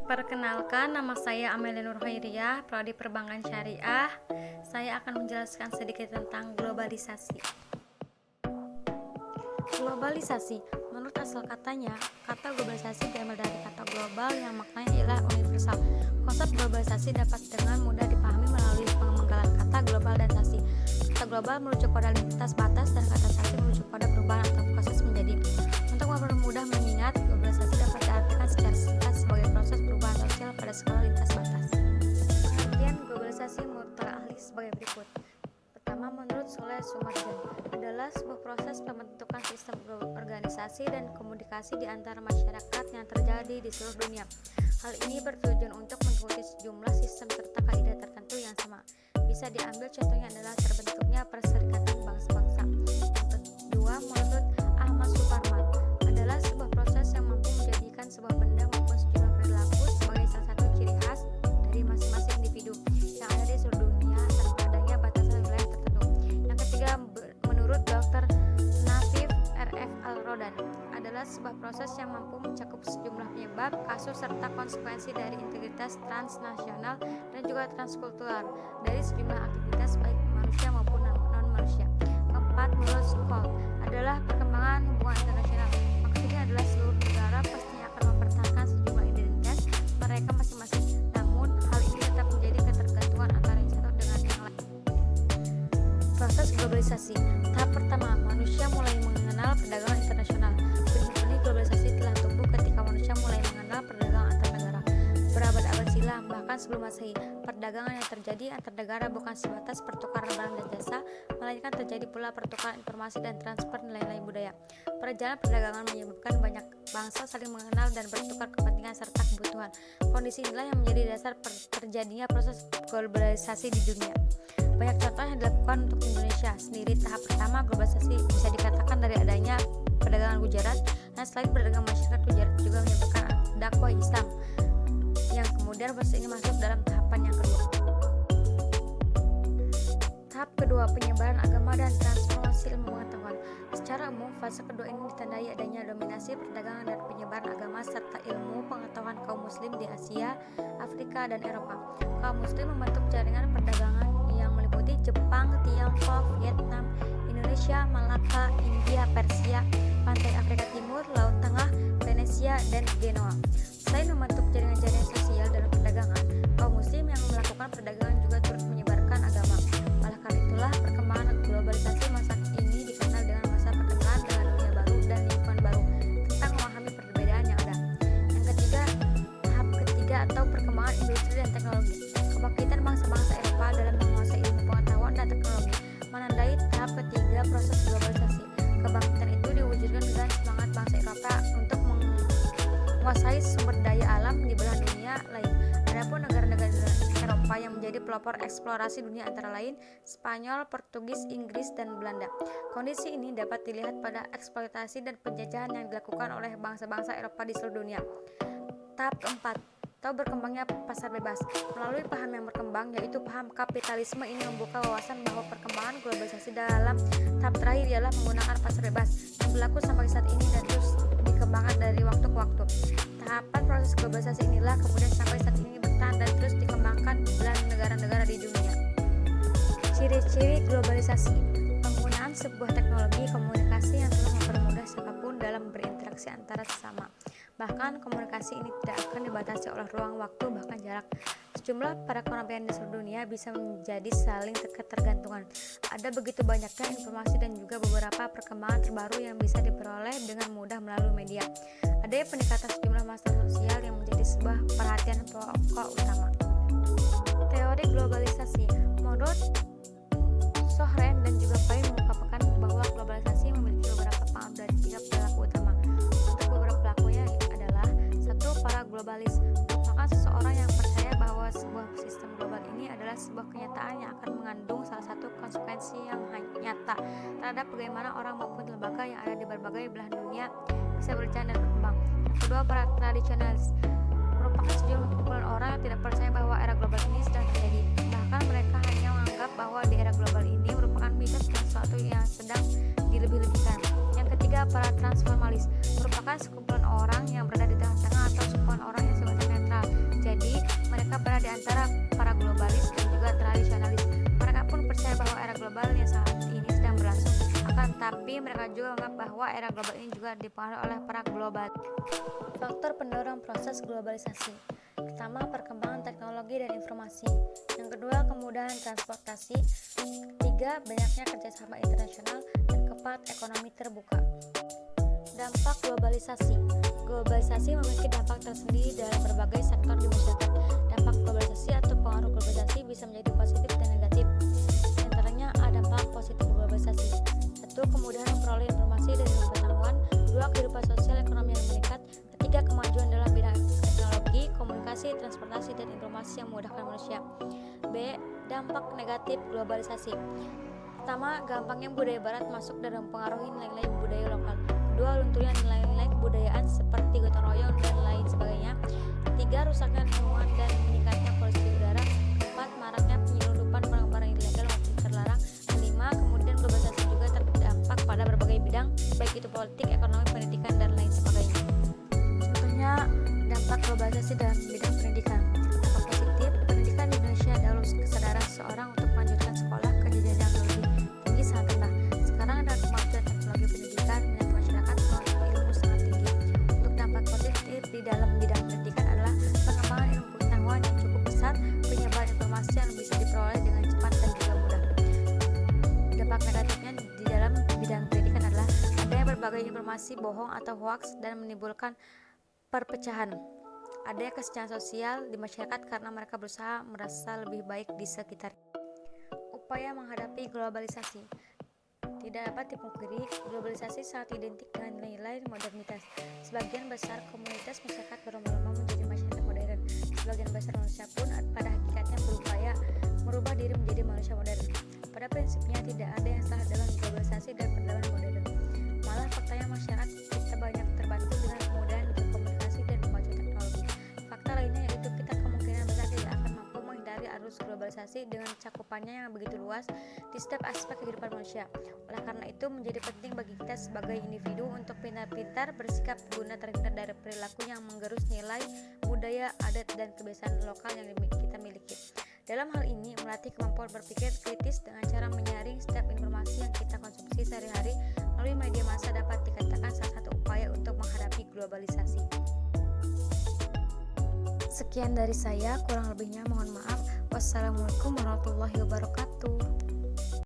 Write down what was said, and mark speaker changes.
Speaker 1: Perkenalkan, nama saya Amelia Nurhoiriyah, Prodi Perbankan Syariah. Saya akan menjelaskan sedikit tentang globalisasi. Globalisasi, menurut asal katanya, kata globalisasi diambil dari kata global yang maknanya ialah universal. Konsep globalisasi dapat dengan mudah dipahami melalui pemenggalan kata global dan sasi. Kata global merujuk pada lintas batas dan kata sasi merujuk pada perubahan atau proses menjadi. Untuk mempermudah mengingat, globalisasi dapat diartikan secara singkat sebagai proses perubahan sosial pada skala lintas batas. Pengertian globalisasi menurut para ahli sebagai berikut. Pertama, menurut Soleh Sumarjan, adalah sebuah proses pembentukan sistem organisasi dan komunikasi di antara masyarakat yang terjadi di seluruh dunia. Hal ini bertujuan untuk mengikuti sejumlah sistem serta kaidah tertentu yang sama. Bisa diambil contohnya adalah terbentuknya Perserikatan Bangsa-Bangsa. Yang kedua, menurut Ahmad Suparman, adalah sebuah proses yang mampu menjadikan sebuah benda maupun sejumlah perilaku sebagai salah satu ciri khas dari masing-masing individu yang ada di seluruh dunia tanpa adanya batasan wilayah tertentu. Yang ketiga, menurut Dr. Nafif R.F. Al-Rodan, adalah sebuah proses yang mampu mencakup sejumlah penyebab, kasus, serta konsekuensi dari integritas transnasional dan juga transkultural dari sejumlah aktivitas baik manusia maupun non-manusia. Keempat, menurut Sukol, adalah perkembangan hubungan internasional. Maksudnya adalah seluruh negara pastinya akan mempertahankan sejumlah identitas mereka masing-masing. Namun, hal ini tetap menjadi ketergantungan antara yang satu dengan yang lain. Proses globalisasi. Tahap pertama, manusia mulai mengenal perdagangan internasional. Benih-benih globalisasi telah tumbuh ketika manusia mulai mengenal perdagangan antar negara. Berabad-abad silam, bahkan sebelum Masehi, perdagangan yang terjadi antar negara bukan sebatas pertukaran barang dan jasa, melainkan terjadi pula pertukaran informasi dan transfer nilai-nilai budaya. Perjalanan perdagangan menyebabkan banyak bangsa saling mengenal dan bertukar kepentingan serta kebutuhan. Kondisi inilah yang menjadi dasar terjadinya proses globalisasi di dunia. Banyak contoh yang dilakukan untuk Indonesia sendiri. Tahap pertama globalisasi bisa dikatakan dari adanya perdagangan Gujarat, dan selain perdagangan masyarakat Gujarat juga menyebabkan dakwah Islam, yang kemudian proses ini masuk dalam tahapan yang kedua. Tahap kedua, penyebaran agama dan transformasi ilmu pengetahuan. Secara umum, fase kedua ini ditandai adanya dominasi perdagangan dan penyebaran agama serta ilmu pengetahuan kaum muslim di Asia, Afrika, dan Eropa. Kaum muslim membentuk jaringan perdagangan yang meliputi Jepang, Tiongkok, Vietnam, Indonesia, Malaka, India, Persia, pantai Afrika Timur, Laut Tengah, Venesia, dan Genoa. Selain membentuk jaringan-jaringan sosial dalam perdagangan, kaum muslim yang melakukan perdagangan juga turut menyebarkan agama. Oleh karena itulah, perkembangan globalisasi masa ini dikenal dengan masa pertengahan dengan dunia baru dan lingkungan baru tentang memahami perbedaan yang ada. Yang ketiga, tahap ketiga atau perkembangan industri dan teknologi. Kebangkitan bangsa-bangsa Eropa dalam menguasai ilmu pengetahuan dan teknologi menandai tahap ketiga proses globalisasi. Kebangkitan itu diwujudkan dengan semangat bangsa Eropa untuk menguasai sumber daya alam di belahan dunia lain. Adapun negara-negara Eropa yang menjadi pelopor eksplorasi dunia antara lain Spanyol, Portugis, Inggris, dan Belanda. Kondisi ini dapat dilihat pada eksploitasi dan penjajahan yang dilakukan oleh bangsa-bangsa Eropa di seluruh dunia. Tahap keempat, atau berkembangnya pasar bebas. Melalui paham yang berkembang, yaitu paham kapitalisme, ini membuka wawasan bahwa perkembangan globalisasi dalam tahap terakhir ialah menggunakan pasar bebas yang berlaku sampai saat ini dan terus dikembangkan dari waktu ke waktu. Tahapan proses globalisasi inilah kemudian sampai saat ini bertahan dan terus dikembangkan di belahan negara-negara di dunia. Ciri-ciri globalisasi: penggunaan sebuah teknologi komunikasi yang telah mempermudah siapapun dalam berinteraksi antara sesama. Bahkan komunikasi ini tidak akan dibatasi oleh ruang, waktu, bahkan jarak. Sejumlah perekonomian di seluruh dunia bisa menjadi saling ketergantungan. Ada begitu banyaknya informasi dan juga beberapa perkembangan terbaru yang bisa diperoleh dengan mudah melalui media. Ada peningkatan sejumlah masalah sosial yang menjadi sebuah perhatian pokok utama. Teori globalisasi. Menurut Sohren dan juga Pain mengungkapkan bahwa globalisasi memiliki beberapa pengaruh dari 3 pelaku utama. Untuk beberapa pelakunya adalah: 1. Para globalis merupakan seseorang yang percaya bahwa sebuah sistem global ini adalah sebuah kenyataan yang akan mengandung salah satu konsekuensi yang nyata terhadap bagaimana orang maupun lembaga yang ada di berbagai belahan dunia bisa berjalan dan berkembang. Yang kedua, para tradisionalis merupakan sejumlah kumpulan orang yang tidak percaya bahwa era global ini sedang terjadi. Bahkan mereka hanya menganggap bahwa di era global ini merupakan mitos dan sesuatu yang sedang dilebih-lebihkan. Yang ketiga, para transformalis merupakan sekumpulan orang yang berada di tengah-tengah atau sekumpulan orang yang sifatnya netral. Tapi mereka juga menganggap bahwa era global ini juga dipengaruhi oleh para global. Faktor pendorong proses globalisasi. Pertama, perkembangan teknologi dan informasi. Yang kedua, kemudahan transportasi. Ketiga, banyaknya kerjasama internasional. Dan keempat, ekonomi terbuka. Dampak globalisasi. Globalisasi memiliki dampak tersendiri dalam berbagai sektor di masyarakat. Dampak globalisasi atau pengaruh globalisasi bisa menjadi positif dan negatif. Di antaranya ada dampak positif globalisasi. 1. Kemudahan memperoleh informasi dan pengetahuan. 2. Kehidupan sosial ekonomi yang meningkat. 3. Kemajuan dalam bidang teknologi, komunikasi, transportasi, dan informasi yang memudahkan manusia. B. Dampak negatif globalisasi. Pertama, gampangnya budaya barat masuk dan mempengaruhi nilai-nilai budaya lokal. Kedua, lunturnya nilai-nilai kebudayaan seperti gotong royong dan lain sebagainya. Tiga, rusaknya lingkungan dan meningkatnya polusi udara. Empat, maraknya penyelundupan barang-barang ilegal maupun terlarang. Lima, kemudian globalisasi juga terdampak pada berbagai bidang, baik itu politik, ekonomi, pendidikan, dan lain sebagainya. Contohnya, dampak globalisasi dalam bidang pendidikan. Dampak positif, pendidikan di Indonesia dahulu kesadaran seseorang untuk melanjutkan sekolah ke jenjang yang lebih tinggi sangat rendah. Sekarang ada kemajuan teknologi pendidikan, minat masyarakat menuntut ilmu sangat tinggi. Untuk dampak positif di dalam bidang pendidikan adalah pengembangan ilmu pengetahuan yang cukup besar, penyebaran informasi yang bisa diperoleh dengan cepat dan juga mudah. Dampak negatifnya di dalam bidang pendidikan adalah adanya berbagai informasi bohong atau hoaks dan menimbulkan perpecahan. Adanya kesenjangan sosial di masyarakat karena mereka berusaha merasa lebih baik di sekitar. Upaya menghadapi globalisasi. Tidak dapat dipungkiri, globalisasi sangat identik dengan nilai-nilai modernitas. Sebagian besar komunitas masyarakat berlomba-lomba menjadi masyarakat modern. Sebagian besar manusia pun pada hakikatnya berupaya merubah diri menjadi manusia modern. Pada prinsipnya tidak ada yang salah dengan globalisasi dan peradaban modern. Malah faktanya masyarakat kita banyak terbantu dengan kemudahan berkomunikasi dan kemajuan teknologi. Fakta lainnya yaitu kita kemungkinan besar tidak akan mampu menghindari arus globalisasi dengan cakupannya yang begitu luas di setiap aspek kehidupan manusia. Oleh karena itu menjadi penting bagi kita sebagai individu untuk pintar-pintar bersikap guna terhindar dari perilaku yang menggerus nilai, budaya, adat, dan kebiasaan lokal yang kita miliki. Dalam hal ini, melatih kemampuan berpikir kritis dengan cara menyaring setiap informasi yang kita konsumsi sehari-hari melalui media massa dapat dikatakan salah satu upaya untuk menghadapi globalisasi. Sekian dari saya, kurang lebihnya mohon maaf. Wassalamualaikum warahmatullahi wabarakatuh.